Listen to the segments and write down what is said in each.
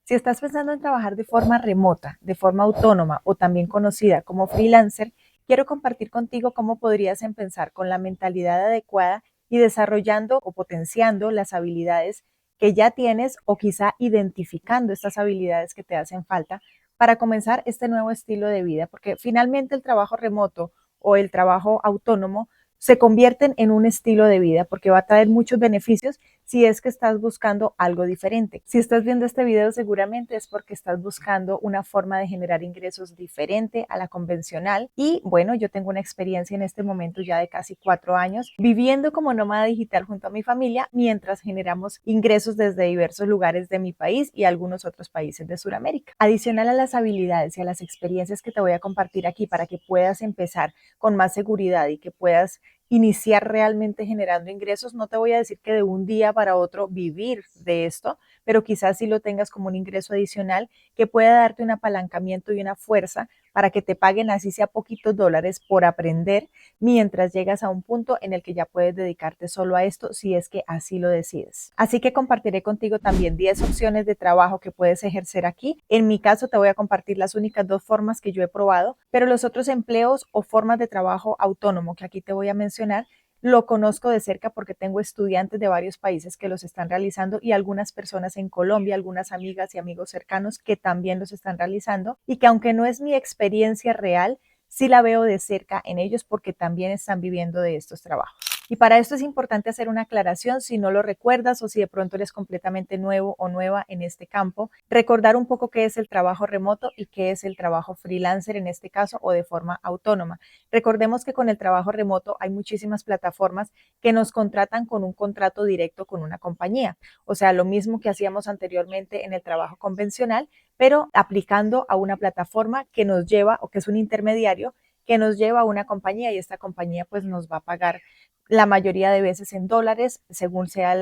Si estás pensando en trabajar de forma remota, de forma autónoma o también conocida como freelancer, quiero compartir contigo cómo podrías empezar con la mentalidad adecuada y desarrollando o potenciando las habilidades que ya tienes o quizá identificando estas habilidades que te hacen falta para comenzar este nuevo estilo de vida, porque finalmente el trabajo remoto o el trabajo autónomo se convierten en un estilo de vida porque va a traer muchos beneficios si es que estás buscando algo diferente. Si estás viendo este video seguramente es porque estás buscando una forma de generar ingresos diferente a la convencional y bueno, yo tengo una experiencia en este momento ya de casi 4 años viviendo como nómada digital junto a mi familia mientras generamos ingresos desde diversos lugares de mi país y algunos otros países de Sudamérica. Adicional a las habilidades y a las experiencias que te voy a compartir aquí para que puedas empezar con más seguridad y que puedas iniciar realmente generando ingresos. No te voy a decir que de un día para otro vivir de esto, pero quizás sí lo tengas como un ingreso adicional que pueda darte un apalancamiento y una fuerza para que te paguen así sea poquitos dólares por aprender mientras llegas a un punto en el que ya puedes dedicarte solo a esto si es que así lo decides. Así que compartiré contigo también 10 opciones de trabajo que puedes ejercer aquí. En mi caso te voy a compartir las únicas 2 formas que yo he probado, pero los otros empleos o formas de trabajo autónomo que aquí te voy a mencionar lo conozco de cerca porque tengo estudiantes de varios países que los están realizando y algunas personas en Colombia, algunas amigas y amigos cercanos que también los están realizando y que aunque no es mi experiencia real, sí la veo de cerca en ellos porque también están viviendo de estos trabajos. Y para esto es importante hacer una aclaración si no lo recuerdas o si de pronto eres completamente nuevo o nueva en este campo, recordar un poco qué es el trabajo remoto y qué es el trabajo freelancer en este caso o de forma autónoma. Recordemos que con el trabajo remoto hay muchísimas plataformas que nos contratan con un contrato directo con una compañía, o sea, lo mismo que hacíamos anteriormente en el trabajo convencional, pero aplicando a una plataforma que nos lleva o que es un intermediario que nos lleva a una compañía y esta compañía pues nos va a pagar la mayoría de veces en dólares, según sea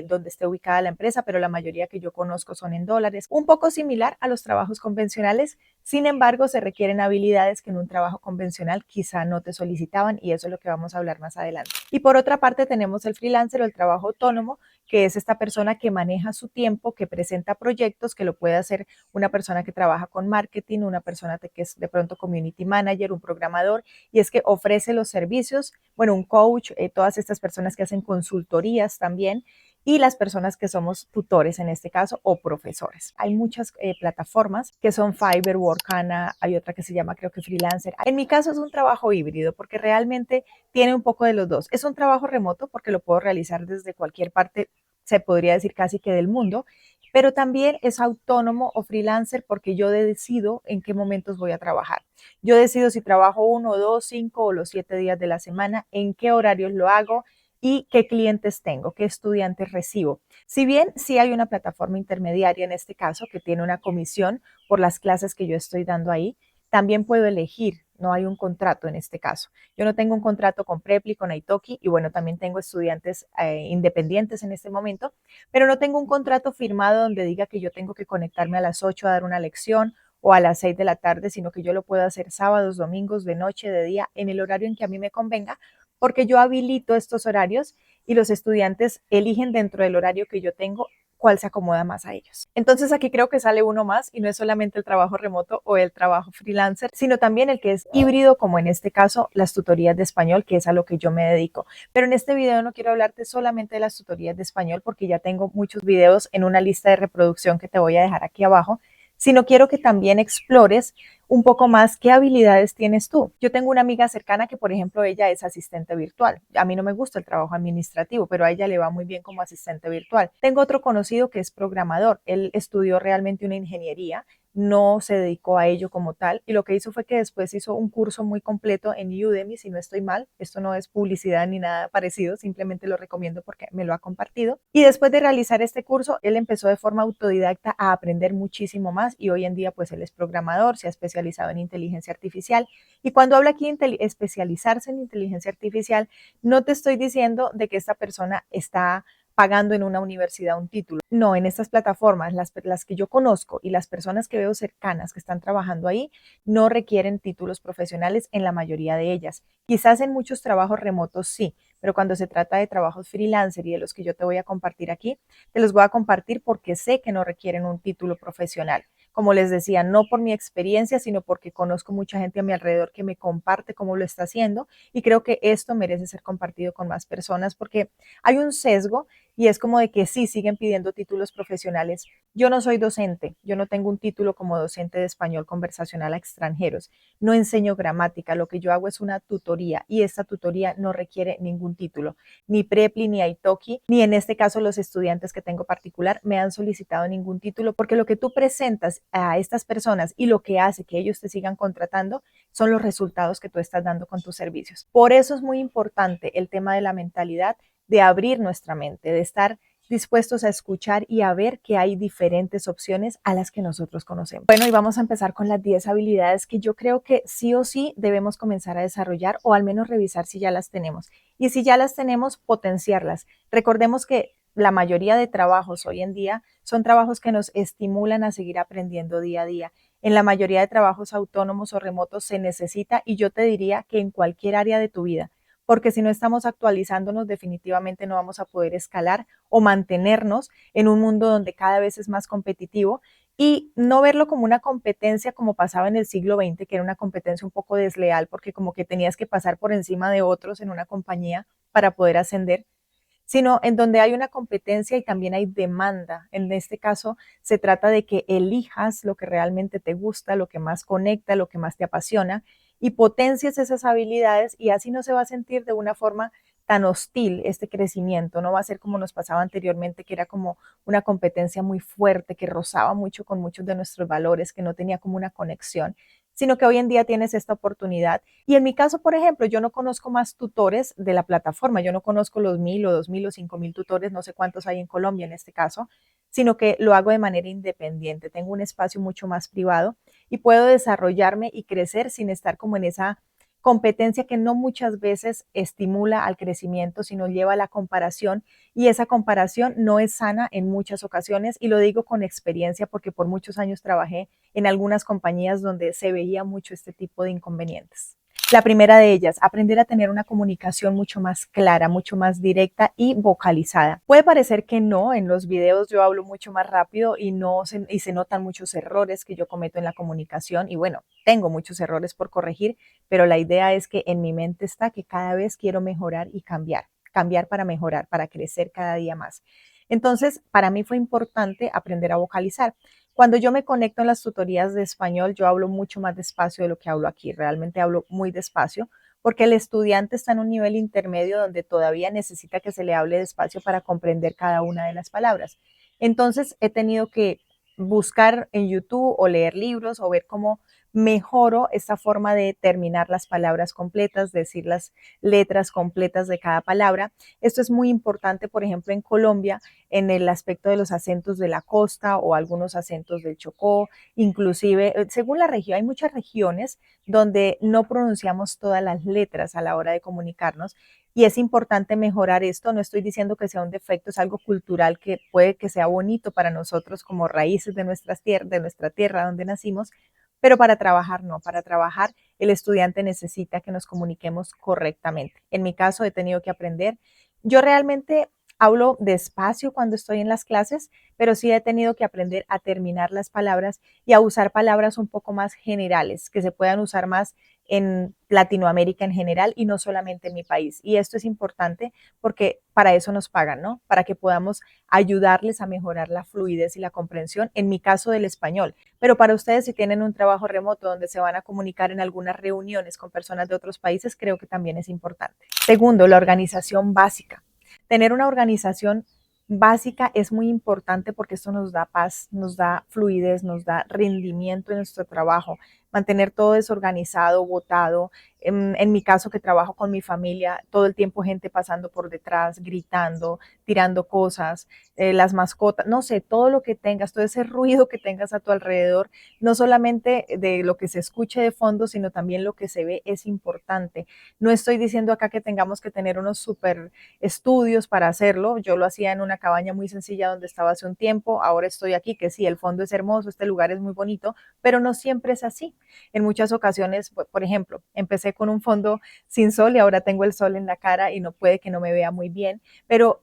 donde esté ubicada la empresa, pero la mayoría que yo conozco son en dólares. Un poco similar a los trabajos convencionales, sin embargo, se requieren habilidades que en un trabajo convencional quizá no te solicitaban y eso es lo que vamos a hablar más adelante. Y por otra parte tenemos el freelancer o el trabajo autónomo, que es esta persona que maneja su tiempo, que presenta proyectos, que lo puede hacer una persona que trabaja con marketing, una persona que es de pronto community manager, un programador, y es que ofrece los servicios, bueno, un coach, todas estas personas que hacen consultorías también, y las personas que somos tutores en este caso o profesores. Hay muchas plataformas que son Fiverr, Workana, hay otra que se llama creo que Freelancer. En mi caso es un trabajo híbrido porque realmente tiene un poco de los dos. Es un trabajo remoto porque lo puedo realizar desde cualquier parte, se podría decir casi que del mundo, pero también es autónomo o freelancer porque yo decido en qué momentos voy a trabajar. Yo decido si trabajo 1, 2, 5 o los 7 días de la semana, en qué horarios lo hago y qué clientes tengo, qué estudiantes recibo. Si bien sí hay una plataforma intermediaria en este caso que tiene una comisión por las clases que yo estoy dando ahí, también puedo elegir, no hay un contrato en este caso. Yo no tengo un contrato con Preply, con Italki y bueno, también tengo estudiantes independientes en este momento, pero no tengo un contrato firmado donde diga que yo tengo que conectarme a las 8 a dar una lección o a las 6 de la tarde, sino que yo lo puedo hacer sábados, domingos, de noche, de día, en el horario en que a mí me convenga, porque yo habilito estos horarios y los estudiantes eligen dentro del horario que yo tengo cuál se acomoda más a ellos. Entonces aquí creo que sale uno más y no es solamente el trabajo remoto o el trabajo freelancer, sino también el que es híbrido, como en este caso las tutorías de español, que es a lo que yo me dedico. Pero en este video no quiero hablarte solamente de las tutorías de español porque ya tengo muchos videos en una lista de reproducción que te voy a dejar aquí abajo, sino quiero que también explores un poco más qué habilidades tienes tú. Yo tengo una amiga cercana que, por ejemplo, ella es asistente virtual. A mí no me gusta el trabajo administrativo, pero a ella le va muy bien como asistente virtual. Tengo otro conocido que es programador. Él estudió realmente una ingeniería, no se dedicó a ello como tal y lo que hizo fue que después hizo un curso muy completo en Udemy, si no estoy mal. Esto no es publicidad ni nada parecido, simplemente lo recomiendo porque me lo ha compartido. Y después de realizar este curso, él empezó de forma autodidacta a aprender muchísimo más y hoy en día pues él es programador, se ha especializado en inteligencia artificial. Y cuando habla aquí de especializarse en inteligencia artificial, no te estoy diciendo de que esta persona está pagando en una universidad un título. No, en estas plataformas, las que yo conozco y las personas que veo cercanas que están trabajando ahí, no requieren títulos profesionales en la mayoría de ellas. Quizás en muchos trabajos remotos sí, pero cuando se trata de trabajos freelancer y de los que yo te voy a compartir aquí, te los voy a compartir porque sé que no requieren un título profesional. Como les decía, no por mi experiencia, sino porque conozco mucha gente a mi alrededor que me comparte cómo lo está haciendo y creo que esto merece ser compartido con más personas porque hay un sesgo y es como de que sí, siguen pidiendo títulos profesionales. Yo no soy docente, yo no tengo un título como docente de español conversacional a extranjeros, no enseño gramática, lo que yo hago es una tutoría y esta tutoría no requiere ningún título, ni Preply, ni Italki, ni en este caso los estudiantes que tengo particular me han solicitado ningún título porque lo que tú presentas a estas personas y lo que hace que ellos te sigan contratando son los resultados que tú estás dando con tus servicios. Por eso es muy importante el tema de la mentalidad, de abrir nuestra mente, de estar dispuestos a escuchar y a ver que hay diferentes opciones a las que nosotros conocemos. Bueno, y vamos a empezar con las 10 habilidades que yo creo que sí o sí debemos comenzar a desarrollar o al menos revisar si ya las tenemos. Y si ya las tenemos, potenciarlas. Recordemos que la mayoría de trabajos hoy en día son trabajos que nos estimulan a seguir aprendiendo día a día. En la mayoría de trabajos autónomos o remotos se necesita y yo te diría que en cualquier área de tu vida, porque si no estamos actualizándonos definitivamente no vamos a poder escalar o mantenernos en un mundo donde cada vez es más competitivo y no verlo como una competencia como pasaba en el siglo XX, que era una competencia un poco desleal porque como que tenías que pasar por encima de otros en una compañía para poder ascender, sino en donde hay una competencia y también hay demanda. En este caso, se trata de que elijas lo que realmente te gusta, lo que más conecta, lo que más te apasiona y potencias esas habilidades y así no se va a sentir de una forma tan hostil este crecimiento, no va a ser como nos pasaba anteriormente, que era como una competencia muy fuerte, que rozaba mucho con muchos de nuestros valores, que no tenía como una conexión, sino que hoy en día tienes esta oportunidad. Y en mi caso, por ejemplo, yo no conozco más tutores de la plataforma, yo no conozco los 1000 o 2000 o 5000 tutores, no sé cuántos hay en Colombia en este caso, sino que lo hago de manera independiente, tengo un espacio mucho más privado y puedo desarrollarme y crecer sin estar como en esa competencia que no muchas veces estimula al crecimiento, sino lleva a la comparación y esa comparación no es sana en muchas ocasiones y lo digo con experiencia porque por muchos años trabajé en algunas compañías donde se veía mucho este tipo de inconvenientes. La primera de ellas, aprender a tener una comunicación mucho más clara, mucho más directa y vocalizada. Puede parecer que no, en los videos yo hablo mucho más rápido y se notan muchos errores que yo cometo en la comunicación y bueno, tengo muchos errores por corregir, pero la idea es que en mi mente está que cada vez quiero mejorar y cambiar para mejorar, para crecer cada día más. Entonces, para mí fue importante aprender a vocalizar. Cuando yo me conecto en las tutorías de español, yo hablo mucho más despacio de lo que hablo aquí. Realmente hablo muy despacio porque el estudiante está en un nivel intermedio donde todavía necesita que se le hable despacio para comprender cada una de las palabras. Entonces, he tenido que buscar en YouTube o leer libros o ver cómo mejoro esta forma de terminar las palabras completas, decir las letras completas de cada palabra. Esto es muy importante, por ejemplo, en Colombia, en el aspecto de los acentos de la costa o algunos acentos del Chocó, inclusive según la región, hay muchas regiones donde no pronunciamos todas las letras a la hora de comunicarnos y es importante mejorar esto. No estoy diciendo que sea un defecto, es algo cultural que puede que sea bonito para nosotros como raíces de nuestra tierra donde nacimos, pero para trabajar no, para trabajar el estudiante necesita que nos comuniquemos correctamente. En mi caso he tenido que aprender. Yo realmente hablo despacio cuando estoy en las clases, pero sí he tenido que aprender a terminar las palabras y a usar palabras un poco más generales, que se puedan usar más en Latinoamérica en general y no solamente en mi país. Y esto es importante porque para eso nos pagan, ¿no? Para que podamos ayudarles a mejorar la fluidez y la comprensión, en mi caso del español. Pero para ustedes, si tienen un trabajo remoto donde se van a comunicar en algunas reuniones con personas de otros países, creo que también es importante. Segundo, la organización básica. Tener una organización básica es muy importante porque esto nos da paz, nos da fluidez, nos da rendimiento en nuestro trabajo. Mantener todo desorganizado, botado. En mi caso que trabajo con mi familia, todo el tiempo gente pasando por detrás, gritando, tirando cosas, las mascotas, no sé, todo lo que tengas, todo ese ruido que tengas a tu alrededor, no solamente de lo que se escuche de fondo, sino también lo que se ve es importante. No estoy diciendo acá que tengamos que tener unos super estudios para hacerlo. Yo lo hacía en una cabaña muy sencilla donde estaba hace un tiempo. Ahora estoy aquí, que sí, el fondo es hermoso, este lugar es muy bonito, pero no siempre es así. En muchas ocasiones, por ejemplo, empecé con un fondo sin sol y ahora tengo el sol en la cara y no puede que no me vea muy bien, pero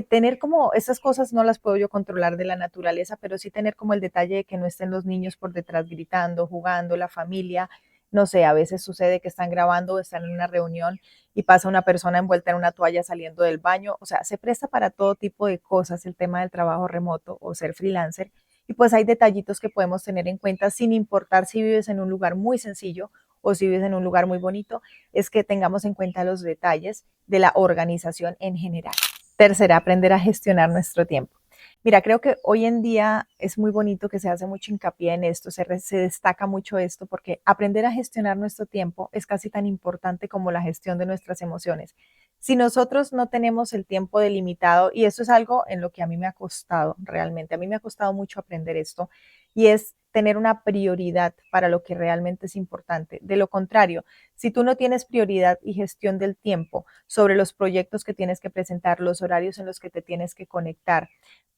tener como esas cosas no las puedo yo controlar de la naturaleza, pero sí tener como el detalle de que no estén los niños por detrás gritando, jugando, la familia. No sé, a veces sucede que están grabando o están en una reunión y pasa una persona envuelta en una toalla saliendo del baño. O sea, se presta para todo tipo de cosas el tema del trabajo remoto o ser freelancer. Y pues hay detallitos que podemos tener en cuenta sin importar si vives en un lugar muy sencillo o si vives en un lugar muy bonito, es que tengamos en cuenta los detalles de la organización en general. Tercera, aprender a gestionar nuestro tiempo. Mira, creo que hoy en día es muy bonito que se hace mucho hincapié en esto, se destaca mucho esto, porque aprender a gestionar nuestro tiempo es casi tan importante como la gestión de nuestras emociones. Si nosotros no tenemos el tiempo delimitado, y eso es algo en lo que a mí me ha costado realmente, a mí me ha costado mucho aprender esto, y es tener una prioridad para lo que realmente es importante. De lo contrario, si tú no tienes prioridad y gestión del tiempo sobre los proyectos que tienes que presentar, los horarios en los que te tienes que conectar,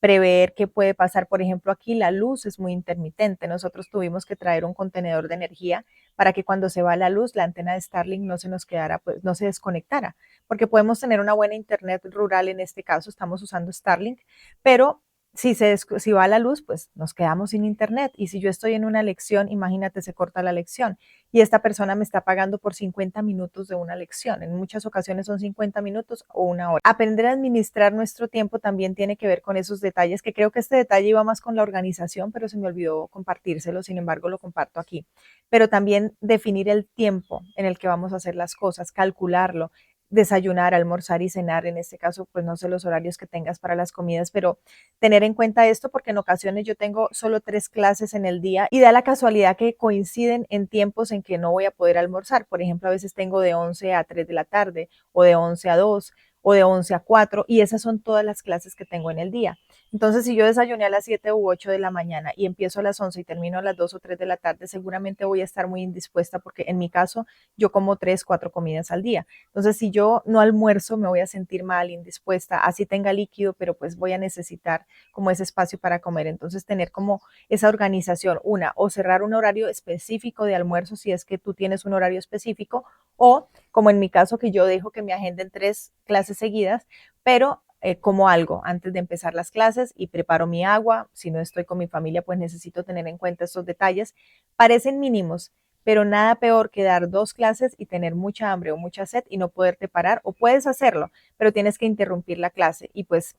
prever qué puede pasar. Por ejemplo, aquí la luz es muy intermitente. Nosotros tuvimos que traer un contenedor de energía para que cuando se va la luz, la antena de Starlink no se nos quedara, pues no se desconectara, porque podemos tener una buena internet rural en este caso, estamos usando Starlink, pero si va la luz, pues nos quedamos sin internet. Y si yo estoy en una lección, imagínate, se corta la lección y esta persona me está pagando por 50 minutos de una lección. En muchas ocasiones son 50 minutos o una hora. Aprender a administrar nuestro tiempo también tiene que ver con esos detalles, que creo que este detalle iba más con la organización, pero se me olvidó compartírselo, sin embargo lo comparto aquí. Pero también definir el tiempo en el que vamos a hacer las cosas, calcularlo, desayunar, almorzar y cenar, en este caso, pues no sé los horarios que tengas para las comidas, pero tener en cuenta esto porque en ocasiones yo tengo solo 3 clases en el día y da la casualidad que coinciden en tiempos en que no voy a poder almorzar. Por ejemplo, a veces tengo de 11 a 3 de la tarde o de 11 a 2 o de 11 a 4 y esas son todas las clases que tengo en el día. Entonces, si yo desayuné a las 7 u 8 de la mañana y empiezo a las 11 y termino a las 2 o 3 de la tarde, seguramente voy a estar muy indispuesta porque en mi caso yo como 3, 4 comidas al día. Entonces, si yo no almuerzo, me voy a sentir mal, indispuesta, así tenga líquido, pero pues voy a necesitar como ese espacio para comer. Entonces, tener como esa organización, una, o cerrar un horario específico de almuerzo si es que tú tienes un horario específico, o como en mi caso que yo dejo que me agenden 3 clases seguidas, pero como algo antes de empezar las clases y preparo mi agua. Si no estoy con mi familia, pues necesito tener en cuenta estos detalles. Parecen mínimos, pero nada peor que dar 2 clases y tener mucha hambre o mucha sed y no poderte parar, o puedes hacerlo, pero tienes que interrumpir la clase y pues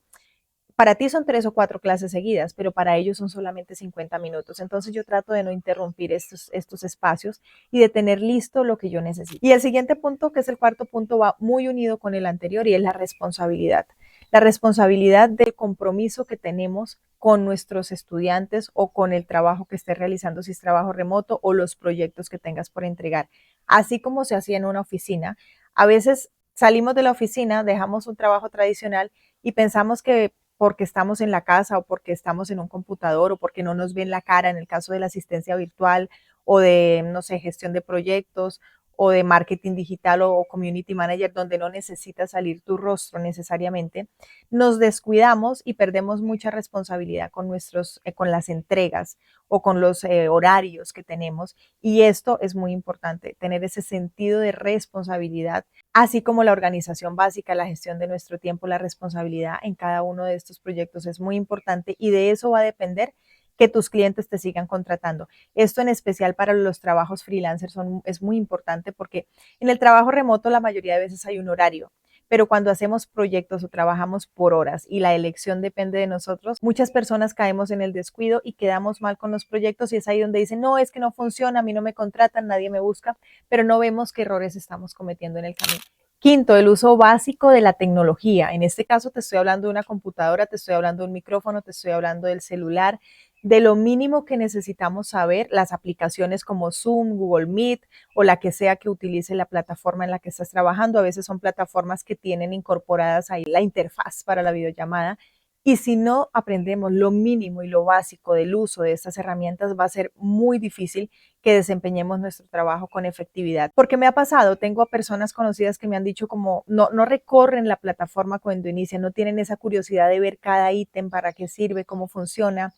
para ti son 3 o 4 clases seguidas, pero para ellos son solamente 50 minutos. Entonces yo trato de no interrumpir estos espacios y de tener listo lo que yo necesito. Y el siguiente punto, que es el cuarto punto, va muy unido con el anterior y es la responsabilidad. La responsabilidad del compromiso que tenemos con nuestros estudiantes o con el trabajo que estés realizando, si es trabajo remoto o los proyectos que tengas por entregar. Así como se hacía en una oficina, a veces salimos de la oficina, dejamos un trabajo tradicional y pensamos que porque estamos en la casa o porque estamos en un computador o porque no nos ven la cara en el caso de la asistencia virtual o de, no sé, gestión de proyectos o de marketing digital o community manager donde no necesitas salir tu rostro necesariamente, nos descuidamos y perdemos mucha responsabilidad con con las entregas o con los horarios que tenemos. Y esto es muy importante, tener ese sentido de responsabilidad, así como la organización básica, la gestión de nuestro tiempo, la responsabilidad en cada uno de estos proyectos es muy importante y de eso va a depender que tus clientes te sigan contratando. Esto en especial para los trabajos freelancers es muy importante porque en el trabajo remoto la mayoría de veces hay un horario, pero cuando hacemos proyectos o trabajamos por horas y la elección depende de nosotros, muchas personas caemos en el descuido y quedamos mal con los proyectos y es ahí donde dicen, no, es que no funciona, a mí no me contratan, nadie me busca, pero no vemos qué errores estamos cometiendo en el camino. Quinto, el uso básico de la tecnología. En este caso te estoy hablando de una computadora, te estoy hablando de un micrófono, te estoy hablando del celular, de lo mínimo que necesitamos saber, las aplicaciones como Zoom, Google Meet o la que sea que utilice la plataforma en la que estás trabajando. A veces son plataformas que tienen incorporadas ahí la interfaz para la videollamada. Y si no aprendemos lo mínimo y lo básico del uso de estas herramientas, va a ser muy difícil que desempeñemos nuestro trabajo con efectividad. Porque me ha pasado, tengo a personas conocidas que me han dicho como no recorren la plataforma cuando inician, no tienen esa curiosidad de ver cada ítem, para qué sirve, cómo funciona.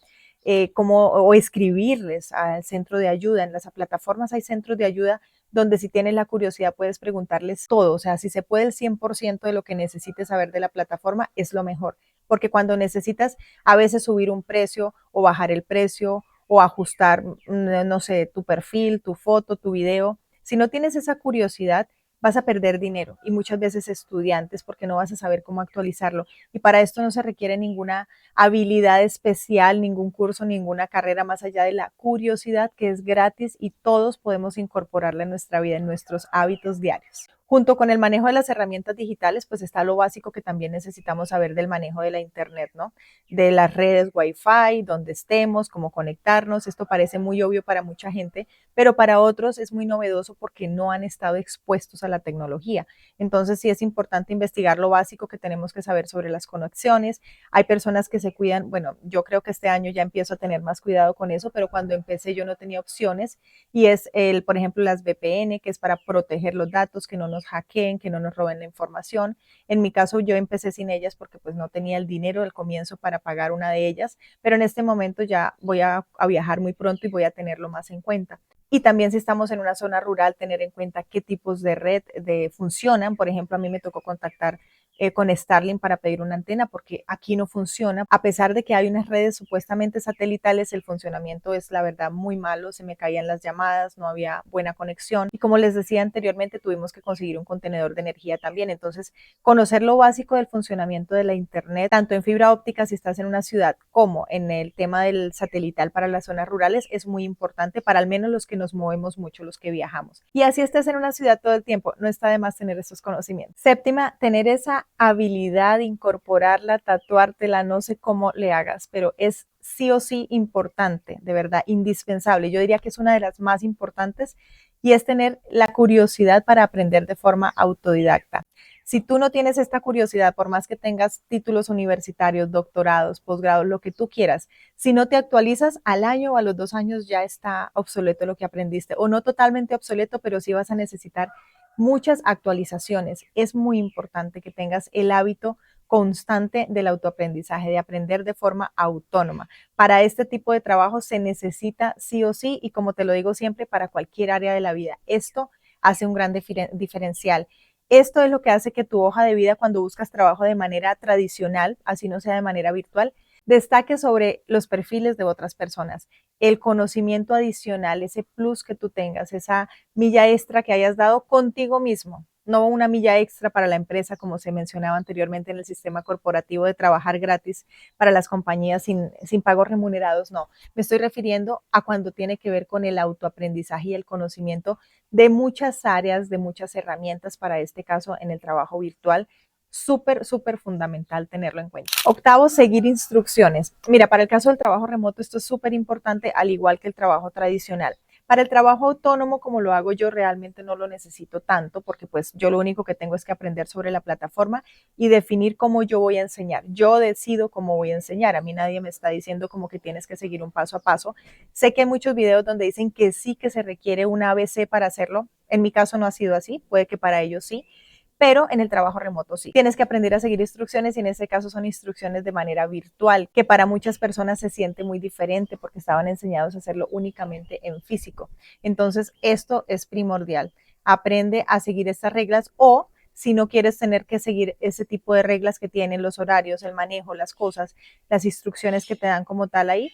o escribirles al centro de ayuda. En las plataformas hay centros de ayuda donde si tienes la curiosidad puedes preguntarles todo, o sea, si se puede el 100% de lo que necesites saber de la plataforma es lo mejor, porque cuando necesitas a veces subir un precio o bajar el precio o ajustar, no sé, tu perfil, tu foto, tu video, si no tienes esa curiosidad, vas a perder dinero y muchas veces estudiantes porque no vas a saber cómo actualizarlo. Y para esto no se requiere ninguna habilidad especial, ningún curso, ninguna carrera más allá de la curiosidad que es gratis y todos podemos incorporarla en nuestra vida, en nuestros hábitos diarios. Junto con el manejo de las herramientas digitales, pues está lo básico que también necesitamos saber del manejo de la Internet, ¿no? De las redes Wi-Fi, dónde estemos, cómo conectarnos. Esto parece muy obvio para mucha gente, pero para otros es muy novedoso porque no han estado expuestos a la tecnología. Entonces sí es importante investigar lo básico que tenemos que saber sobre las conexiones. Hay personas que se cuidan, bueno, yo creo que este año ya empiezo a tener más cuidado con eso, pero cuando empecé yo no tenía opciones y es por ejemplo, las VPN, que es para proteger los datos, que no nos hackeen, que no nos roben la información. En mi caso yo empecé sin ellas porque pues no tenía el dinero al comienzo para pagar una de ellas, pero en este momento ya voy a viajar muy pronto y voy a tenerlo más en cuenta. Y también si estamos en una zona rural, tener en cuenta qué tipos de red funcionan. Por ejemplo, a mí me tocó contactar con Starlink para pedir una antena porque aquí no funciona. A pesar de que hay unas redes supuestamente satelitales, el funcionamiento es la verdad muy malo, se me caían las llamadas, no había buena conexión y como les decía anteriormente tuvimos que conseguir un contenedor de energía también. Entonces, conocer lo básico del funcionamiento de la internet, tanto en fibra óptica si estás en una ciudad como en el tema del satelital para las zonas rurales es muy importante para al menos los que nos movemos mucho, los que viajamos. Y así estés en una ciudad todo el tiempo, no está de más tener esos conocimientos. Séptima, tener esa habilidad, incorporarla, tatuártela, no sé cómo le hagas, pero es sí o sí importante, de verdad, indispensable. Yo diría que es una de las más importantes y es tener la curiosidad para aprender de forma autodidacta. Si tú no tienes esta curiosidad, por más que tengas títulos universitarios, doctorados, posgrados, lo que tú quieras, si no te actualizas al año o a los 2 años ya está obsoleto lo que aprendiste, o no totalmente obsoleto, pero sí vas a necesitar muchas actualizaciones. Es muy importante que tengas el hábito constante del autoaprendizaje, de aprender de forma autónoma. Para este tipo de trabajo se necesita sí o sí y como te lo digo siempre, para cualquier área de la vida. Esto hace un gran diferencial. Esto es lo que hace que tu hoja de vida cuando buscas trabajo de manera tradicional, así no sea de manera virtual, destaque sobre los perfiles de otras personas. El conocimiento adicional, ese plus que tú tengas, esa milla extra que hayas dado contigo mismo, no una milla extra para la empresa, como se mencionaba anteriormente en el sistema corporativo de trabajar gratis para las compañías sin pagos remunerados, no. Me estoy refiriendo a cuando tiene que ver con el autoaprendizaje y el conocimiento de muchas áreas, de muchas herramientas, para este caso en el trabajo virtual. Súper, súper fundamental tenerlo en cuenta. Octavo, seguir instrucciones. Mira, para el caso del trabajo remoto, esto es súper importante, al igual que el trabajo tradicional. Para el trabajo autónomo, como lo hago yo, realmente no lo necesito tanto porque pues yo lo único que tengo es que aprender sobre la plataforma y definir cómo yo voy a enseñar. Yo decido cómo voy a enseñar. A mí nadie me está diciendo como que tienes que seguir un paso a paso. Sé que hay muchos videos donde dicen que sí que se requiere un ABC para hacerlo. En mi caso no ha sido así, puede que para ellos sí, pero en el trabajo remoto sí. Tienes que aprender a seguir instrucciones y en este caso son instrucciones de manera virtual, que para muchas personas se siente muy diferente porque estaban enseñados a hacerlo únicamente en físico. Entonces, esto es primordial. Aprende a seguir estas reglas o si no quieres tener que seguir ese tipo de reglas que tienen los horarios, el manejo, las cosas, las instrucciones que te dan como tal ahí,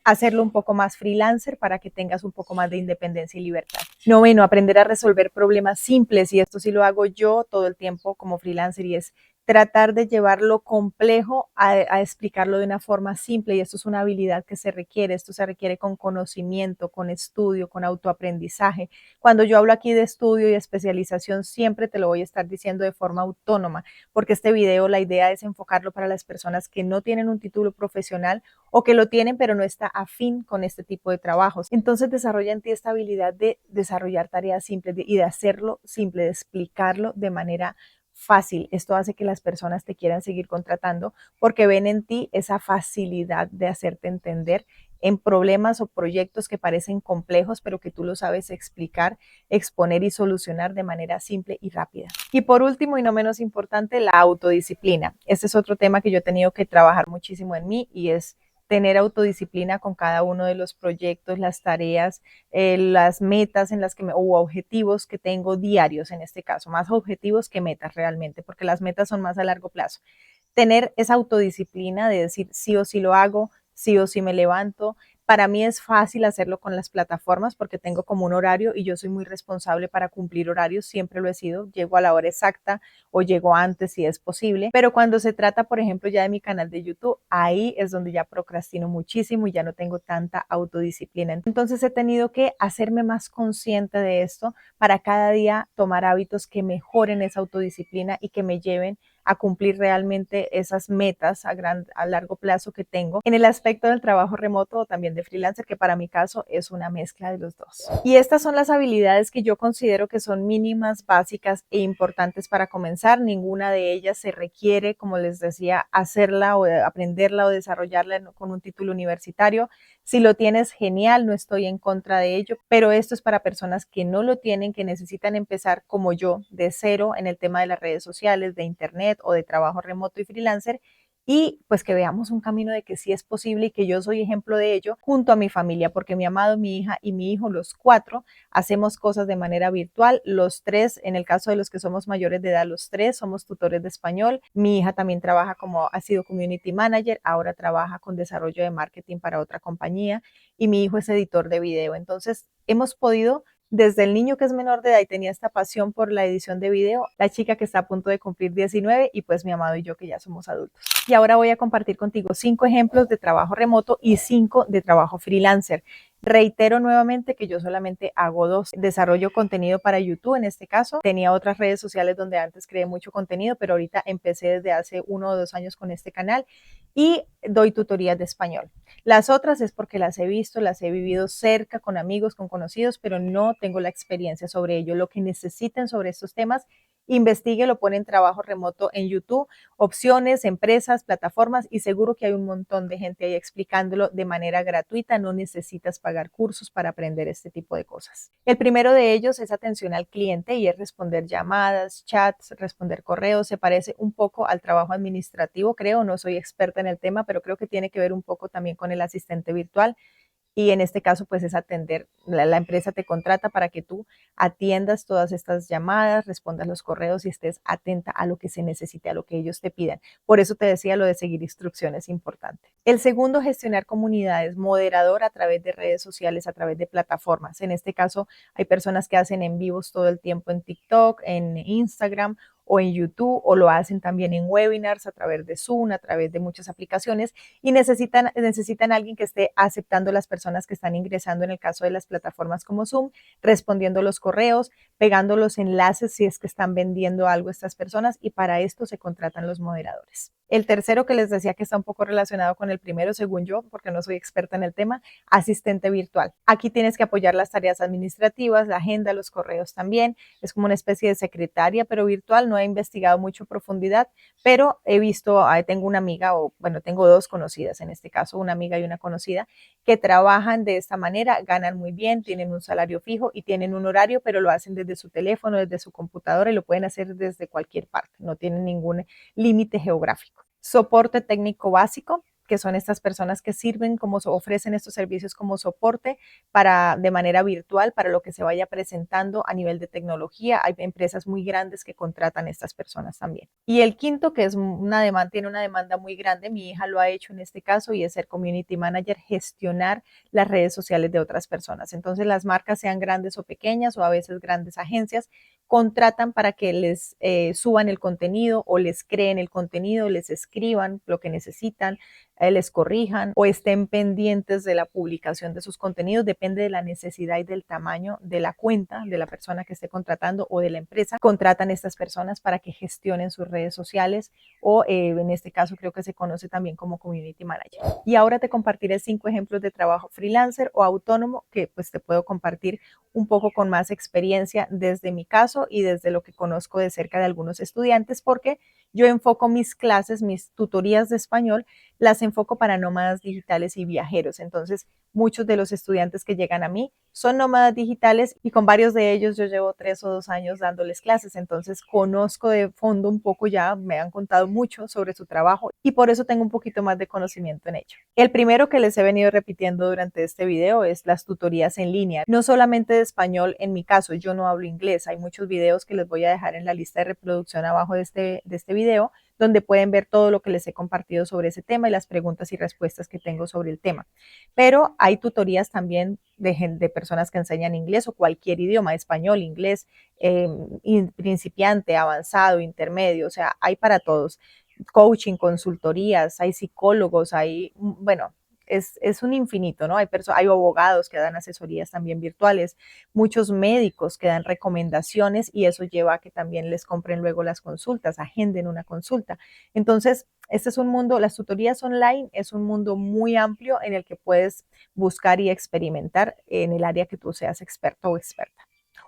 hacerlo un poco más freelancer para que tengas un poco más de independencia y libertad. Noveno, aprender a resolver problemas simples y esto sí lo hago yo todo el tiempo como freelancer y es tratar de llevar lo complejo a explicarlo de una forma simple y esto es una habilidad que se requiere, esto se requiere con conocimiento, con estudio, con autoaprendizaje. Cuando yo hablo aquí de estudio y especialización siempre te lo voy a estar diciendo de forma autónoma porque este video la idea es enfocarlo para las personas que no tienen un título profesional o que lo tienen pero no está afín con este tipo de trabajos. Entonces desarrolla en ti esta habilidad de desarrollar tareas simples y de hacerlo simple, de explicarlo de manera fácil. Esto hace que las personas te quieran seguir contratando porque ven en ti esa facilidad de hacerte entender en problemas o proyectos que parecen complejos, pero que tú lo sabes explicar, exponer y solucionar de manera simple y rápida. Y por último y no menos importante, la autodisciplina. Este es otro tema que yo he tenido que trabajar muchísimo en mí y es tener autodisciplina con cada uno de los proyectos, las tareas, las metas en las que o objetivos que tengo diarios en este caso, más objetivos que metas realmente, porque las metas son más a largo plazo. Tener esa autodisciplina de decir sí o sí lo hago, sí o sí me levanto. Para mí es fácil hacerlo con las plataformas porque tengo como un horario y yo soy muy responsable para cumplir horarios, siempre lo he sido, llego a la hora exacta o llego antes si es posible, pero cuando se trata, por ejemplo, ya de mi canal de YouTube, ahí es donde ya procrastino muchísimo y ya no tengo tanta autodisciplina. Entonces he tenido que hacerme más consciente de esto para cada día tomar hábitos que mejoren esa autodisciplina y que me lleven a cumplir realmente esas metas a largo plazo que tengo en el aspecto del trabajo remoto o también de freelancer, que para mi caso es una mezcla de los dos. Y estas son las habilidades que yo considero que son mínimas, básicas e importantes para comenzar. Ninguna de ellas se requiere, como les decía, hacerla o aprenderla o desarrollarla con un título universitario. Si lo tienes, genial, no estoy en contra de ello, pero esto es para personas que no lo tienen, que necesitan empezar como yo, de cero en el tema de las redes sociales, de internet o de trabajo remoto y freelancer, y pues que veamos un camino de que sí es posible y que yo soy ejemplo de ello junto a mi familia, porque mi amado, mi hija y mi hijo, los cuatro, hacemos cosas de manera virtual. Los tres, en el caso de los que somos mayores de edad, los tres somos tutores de español. Mi hija también trabaja como ha sido community manager, ahora trabaja con desarrollo de marketing para otra compañía y mi hijo es editor de video. Entonces, hemos podido desde el niño que es menor de edad y tenía esta pasión por la edición de video, la chica que está a punto de cumplir 19 y pues mi amado y yo que ya somos adultos. Y ahora voy a compartir contigo 5 ejemplos de trabajo remoto y 5 de trabajo freelancer. Reitero nuevamente que yo solamente hago 2. Desarrollo contenido para YouTube en este caso. Tenía otras redes sociales donde antes creé mucho contenido, pero ahorita empecé desde hace 1 o 2 años con este canal y doy tutorías de español. Las otras es porque las he visto, las he vivido cerca con amigos, con conocidos, pero no tengo la experiencia sobre ello. Lo que necesiten sobre estos temas, investigue, lo pone en trabajo remoto en YouTube, opciones, empresas, plataformas y seguro que hay un montón de gente ahí explicándolo de manera gratuita. No necesitas pagar cursos para aprender este tipo de cosas. El primero de ellos es atención al cliente y es responder llamadas, chats, responder correos. Se parece un poco al trabajo administrativo, creo. No soy experta en el tema, pero creo que tiene que ver un poco también con el asistente virtual. Y en este caso, pues es atender, la empresa te contrata para que tú atiendas todas estas llamadas, respondas los correos y estés atenta a lo que se necesite, a lo que ellos te pidan. Por eso te decía lo de seguir instrucciones importante. El segundo, gestionar comunidades, moderador a través de redes sociales, a través de plataformas. En este caso, hay personas que hacen en vivos todo el tiempo en TikTok, en Instagram o en YouTube, o lo hacen también en webinars a través de Zoom, a través de muchas aplicaciones y necesitan alguien que esté aceptando las personas que están ingresando en el caso de las plataformas como Zoom, respondiendo los correos, pegando los enlaces si es que están vendiendo algo estas personas y para esto se contratan los moderadores. El tercero que les decía que está un poco relacionado con el primero, según yo, porque no soy experta en el tema, asistente virtual. Aquí tienes que apoyar las tareas administrativas, la agenda, los correos también. Es como una especie de secretaria, pero virtual. No he investigado mucho profundidad, pero he visto, tengo una amiga, o bueno, tengo 2 conocidas en este caso, una amiga y una conocida, que trabajan de esta manera, ganan muy bien, tienen un salario fijo y tienen un horario, pero lo hacen desde su teléfono, desde su computadora y lo pueden hacer desde cualquier parte, no tienen ningún límite geográfico. Soporte técnico básico, que son estas personas que sirven como ofrecen estos servicios como soporte para de manera virtual para lo que se vaya presentando a nivel de tecnología. Hay empresas muy grandes que contratan a estas personas también. Y el quinto, que es tiene una demanda muy grande, mi hija lo ha hecho en este caso y es ser community manager, gestionar las redes sociales de otras personas. Entonces las marcas sean grandes o pequeñas o a veces grandes agencias contratan para que les suban el contenido o les creen el contenido, les escriban lo que necesitan, les corrijan o estén pendientes de la publicación de sus contenidos, depende de la necesidad y del tamaño de la cuenta de la persona que esté contratando o de la empresa. Contratan estas personas para que gestionen sus redes sociales o en este caso creo que se conoce también como community manager. Y ahora te compartiré 5 ejemplos de trabajo freelancer o autónomo que pues te puedo compartir un poco con más experiencia desde mi caso y desde lo que conozco de cerca de algunos estudiantes porque yo enfoco mis clases, mis tutorías de español, las enfoco para nómadas digitales y viajeros. Entonces, muchos de los estudiantes que llegan a mí son nómadas digitales y con varios de ellos yo llevo 3 o 2 años dándoles clases. Entonces, conozco de fondo un poco ya, me han contado mucho sobre su trabajo y por eso tengo un poquito más de conocimiento en ello. El primero que les he venido repitiendo durante este video es las tutorías en línea, no solamente de español. En mi caso, yo no hablo inglés. Hay muchos videos que les voy a dejar en la lista de reproducción abajo de este video, donde pueden ver todo lo que les he compartido sobre ese tema y las preguntas y respuestas que tengo sobre el tema. Pero hay tutorías también de personas que enseñan inglés o cualquier idioma, español, inglés, principiante, avanzado, intermedio, o sea, hay para todos. Coaching, consultorías, hay psicólogos, bueno, es un infinito, ¿no? Hay abogados que dan asesorías también virtuales, muchos médicos que dan recomendaciones y eso lleva a que también les compren luego las consultas, agenden una consulta. Entonces, este es un mundo, las tutorías online es un mundo muy amplio en el que puedes buscar y experimentar en el área que tú seas experto o experta.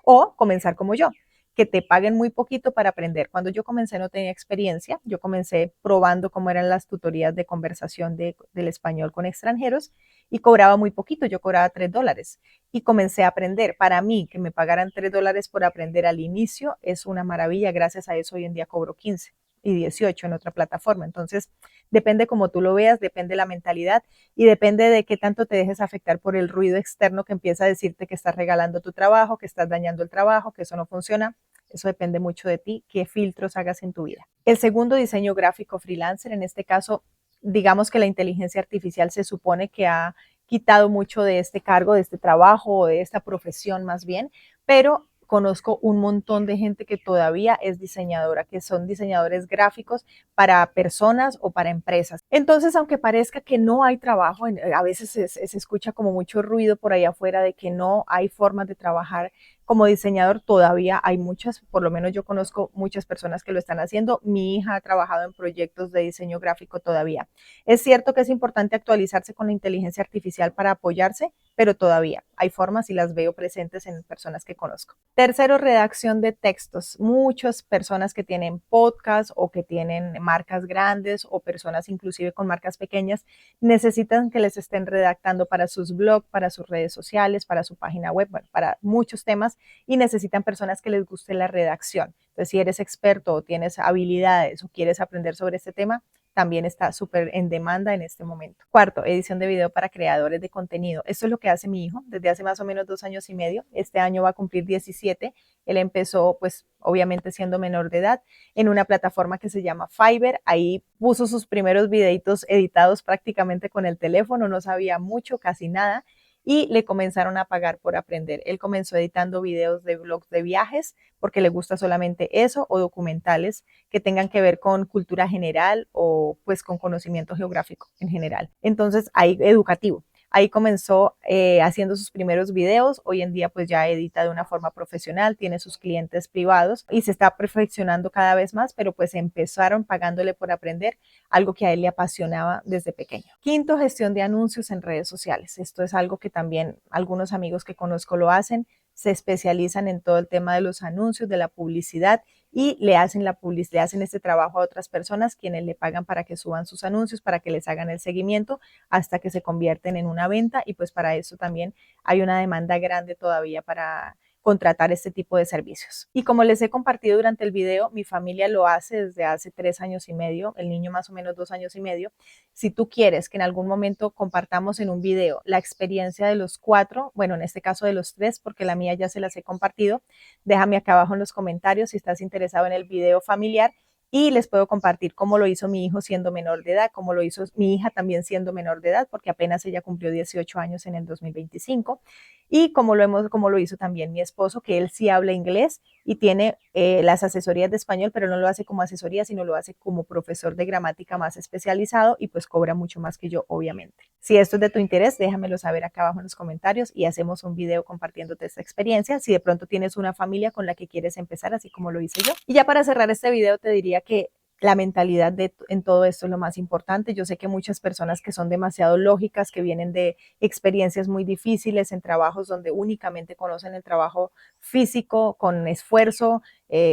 O comenzar como yo, que te paguen muy poquito para aprender. Cuando yo comencé no tenía experiencia, yo comencé probando cómo eran las tutorías de conversación del español con extranjeros y cobraba muy poquito, yo cobraba $3 y comencé a aprender. Para mí, que me pagaran $3 por aprender al inicio es una maravilla, gracias a eso hoy en día cobro 15 y 18 en otra plataforma. Entonces, depende como tú lo veas, depende la mentalidad y depende de qué tanto te dejes afectar por el ruido externo que empieza a decirte que estás regalando tu trabajo, que estás dañando el trabajo, que eso no funciona. Eso depende mucho de ti, qué filtros hagas en tu vida. El segundo, diseño gráfico freelancer. En este caso, digamos que la inteligencia artificial se supone que ha quitado mucho de este cargo, de este trabajo o de esta profesión más bien, pero conozco un montón de gente que todavía es diseñadora, que son diseñadores gráficos para personas o para empresas. Entonces, aunque parezca que no hay trabajo, a veces se escucha como mucho ruido por ahí afuera de que no hay formas de trabajar como diseñador, todavía hay muchas, por lo menos yo conozco muchas personas que lo están haciendo. Mi hija ha trabajado en proyectos de diseño gráfico todavía. Es cierto que es importante actualizarse con la inteligencia artificial para apoyarse, pero todavía hay formas y las veo presentes en personas que conozco. Tercero, redacción de textos. Muchas personas que tienen podcast o que tienen marcas grandes o personas inclusive con marcas pequeñas necesitan que les estén redactando para sus blogs, para sus redes sociales, para su página web, bueno, para muchos temas y necesitan personas que les guste la redacción. Entonces, si eres experto o tienes habilidades o quieres aprender sobre este tema, también está súper en demanda en este momento. Cuarto, edición de video para creadores de contenido. Esto es lo que hace mi hijo desde hace más o menos 2 años y medio. Este año va a cumplir 17. Él empezó, pues, obviamente siendo menor de edad, en una plataforma que se llama Fiverr. Ahí puso sus primeros videitos editados prácticamente con el teléfono, no sabía mucho, casi nada, y le comenzaron a pagar por aprender. Él comenzó editando videos de blogs de viajes porque le gusta solamente eso o documentales que tengan que ver con cultura general o pues con conocimiento geográfico en general. Entonces, ahí educativo. Ahí comenzó haciendo sus primeros videos, hoy en día pues ya edita de una forma profesional, tiene sus clientes privados y se está perfeccionando cada vez más, pero pues empezaron pagándole por aprender algo que a él le apasionaba desde pequeño. Quinto, gestión de anuncios en redes sociales. Esto es algo que también algunos amigos que conozco lo hacen, se especializan en todo el tema de los anuncios, de la publicidad y le hacen le hacen este trabajo a otras personas quienes le pagan para que suban sus anuncios, para que les hagan el seguimiento hasta que se convierten en una venta y pues para eso también hay una demanda grande todavía para contratar este tipo de servicios. Y como les he compartido durante el video, mi familia lo hace desde hace 3 años y medio, el niño más o menos 2 años y medio. Si tú quieres que en algún momento compartamos en un video la experiencia de los 4, bueno, en este caso de los 3, porque la mía ya se las he compartido, déjame acá abajo en los comentarios si estás interesado en el video familiar y les puedo compartir cómo lo hizo mi hijo siendo menor de edad, cómo lo hizo mi hija también siendo menor de edad, porque apenas ella cumplió 18 años en el 2025, y cómo lo hizo también mi esposo, que él sí habla inglés y tiene las asesorías de español, pero no lo hace como asesoría, sino lo hace como profesor de gramática más especializado y pues cobra mucho más que yo, obviamente. Si esto es de tu interés, déjamelo saber acá abajo en los comentarios y hacemos un video compartiéndote esta experiencia. Si de pronto tienes una familia con la que quieres empezar, así como lo hice yo. Y ya para cerrar este video, te diría que la mentalidad en todo esto es lo más importante. Yo sé que muchas personas que son demasiado lógicas, que vienen de experiencias muy difíciles en trabajos donde únicamente conocen el trabajo físico, con esfuerzo,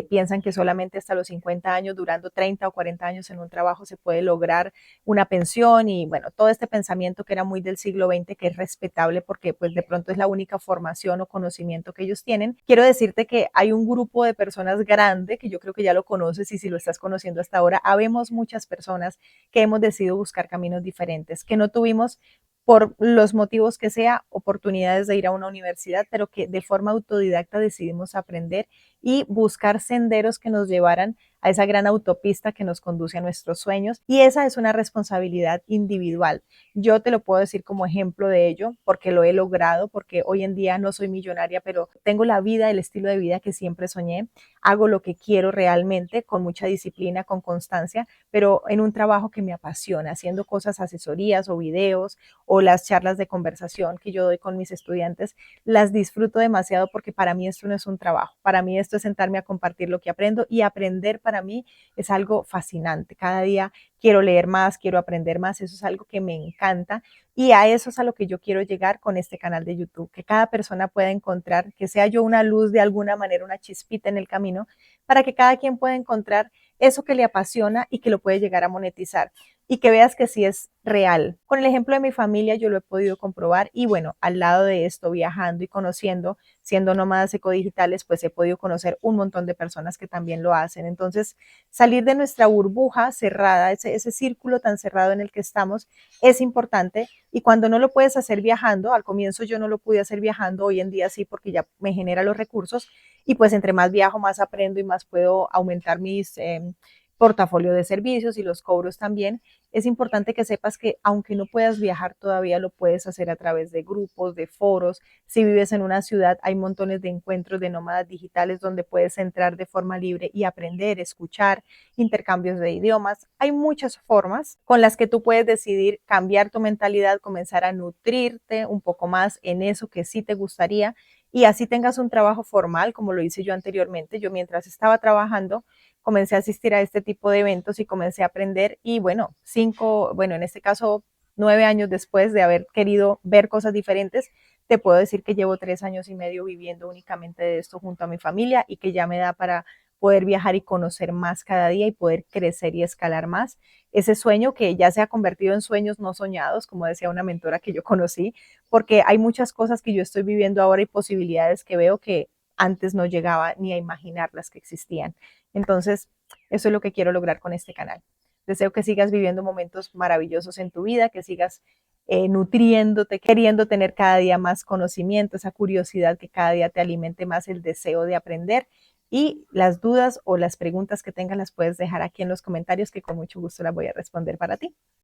piensan que solamente hasta los 50 años, durando 30 o 40 años en un trabajo, se puede lograr una pensión y bueno, todo este pensamiento que era muy del siglo XX, que es respetable porque pues de pronto es la única formación o conocimiento que ellos tienen. Quiero decirte que hay un grupo de personas grande, que yo creo que ya lo conoces y si lo estás conociendo hasta ahora, habemos muchas personas que hemos decidido buscar caminos diferentes, que no tuvimos por los motivos que sea, oportunidades de ir a una universidad, pero que de forma autodidacta decidimos aprender y buscar senderos que nos llevaran a esa gran autopista que nos conduce a nuestros sueños. Y esa es una responsabilidad individual. Yo te lo puedo decir como ejemplo de ello, porque lo he logrado, porque hoy en día no soy millonaria, pero tengo la vida, el estilo de vida que siempre soñé. Hago lo que quiero realmente, con mucha disciplina, con constancia, pero en un trabajo que me apasiona, haciendo cosas, asesorías o videos o las charlas de conversación que yo doy con mis estudiantes, las disfruto demasiado porque para mí esto no es un trabajo, para mí esto es sentarme a compartir lo que aprendo y aprender para mí es algo fascinante. Cada día quiero leer más, quiero aprender más, eso es algo que me encanta y a eso es a lo que yo quiero llegar con este canal de YouTube, que cada persona pueda encontrar, que sea yo una luz de alguna manera, una chispita en el camino, para que cada quien pueda encontrar eso que le apasiona y que lo puede llegar a monetizar y que veas que sí es real. Con el ejemplo de mi familia yo lo he podido comprobar y bueno, al lado de esto, viajando y conociendo, siendo nómadas ecodigitales, pues he podido conocer un montón de personas que también lo hacen. Entonces, salir de nuestra burbuja cerrada, ese círculo tan cerrado en el que estamos, es importante y cuando no lo puedes hacer viajando, al comienzo yo no lo pude hacer viajando, hoy en día sí porque ya me genera los recursos y pues entre más viajo, más aprendo y más puedo aumentar mis portafolio de servicios y los cobros también, es importante que sepas que aunque no puedas viajar todavía lo puedes hacer a través de grupos, de foros. Si vives en una ciudad hay montones de encuentros de nómadas digitales donde puedes entrar de forma libre y aprender, escuchar, intercambios de idiomas. Hay muchas formas con las que tú puedes decidir cambiar tu mentalidad, comenzar a nutrirte un poco más en eso que sí te gustaría y así tengas un trabajo formal como lo hice yo anteriormente. Yo mientras estaba trabajando comencé a asistir a este tipo de eventos y comencé a aprender y bueno, en este caso 9 años después de haber querido ver cosas diferentes, te puedo decir que llevo 3 años y medio viviendo únicamente de esto junto a mi familia y que ya me da para poder viajar y conocer más cada día y poder crecer y escalar más. Ese sueño que ya se ha convertido en sueños no soñados, como decía una mentora que yo conocí, porque hay muchas cosas que yo estoy viviendo ahora y posibilidades que veo que antes no llegaba ni a imaginar las que existían. Entonces, eso es lo que quiero lograr con este canal. Deseo que sigas viviendo momentos maravillosos en tu vida, que sigas nutriéndote, queriendo tener cada día más conocimiento, esa curiosidad que cada día te alimente más el deseo de aprender. Y las dudas o las preguntas que tengas las puedes dejar aquí en los comentarios que con mucho gusto las voy a responder para ti.